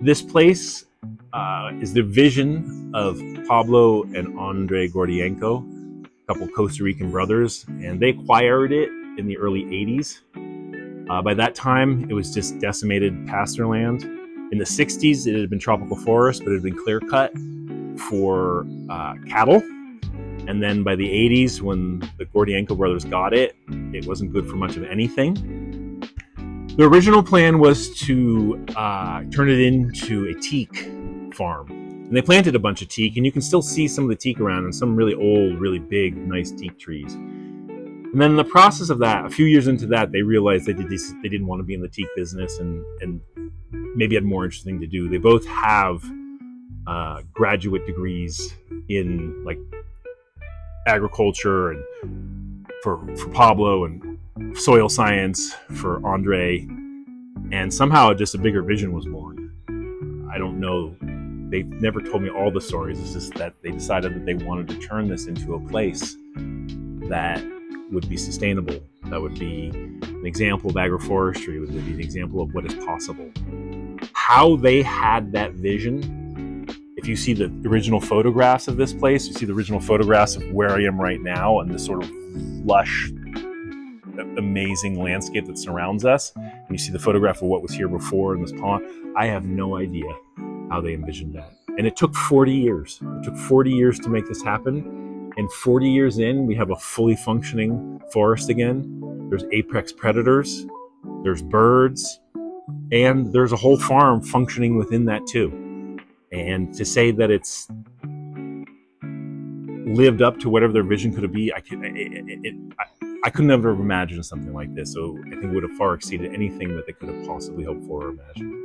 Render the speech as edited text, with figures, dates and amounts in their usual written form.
This place is the vision of Pablo and Andre Gordienko, a couple Costa Rican brothers, and they acquired it in the early 80s. By that time, it was just decimated pasture land. In the 60s, it had been tropical forest, but it had been clear cut for cattle. And then by the 80s, when the Gordienko brothers got it, it wasn't good for much of anything. The original plan was to turn it into a teak farm. And they planted a bunch of teak, and you can still see some of the teak around and some really old, really big, nice teak trees. And then in the process of that, a few years into that, they realized they didn't want to be in the teak business and maybe had more interesting to do. They both have graduate degrees in like agriculture, and for Pablo, and soil science for Andre, and somehow just a bigger vision was born. I don't know. They've never told me all the stories. It's just that they decided that they wanted to turn this into a place that would be sustainable, that would be an example of agroforestry, would be an example of what is possible. How they had that vision, if you see the original photographs of this place, you see the original photographs of where I am right now and the sort of lush, amazing landscape that surrounds us, and you see the photograph of what was here before in this pond, I have no idea how they envisioned that. And it took 40 years. It took 40 years to make this happen. And 40 years in, we have a fully functioning forest again. There's apex predators, there's birds, and there's a whole farm functioning within that too. And to say that it's lived up to whatever their vision could be, I could never have imagined something like this. So I think it would have far exceeded anything that they could have possibly hoped for or imagined.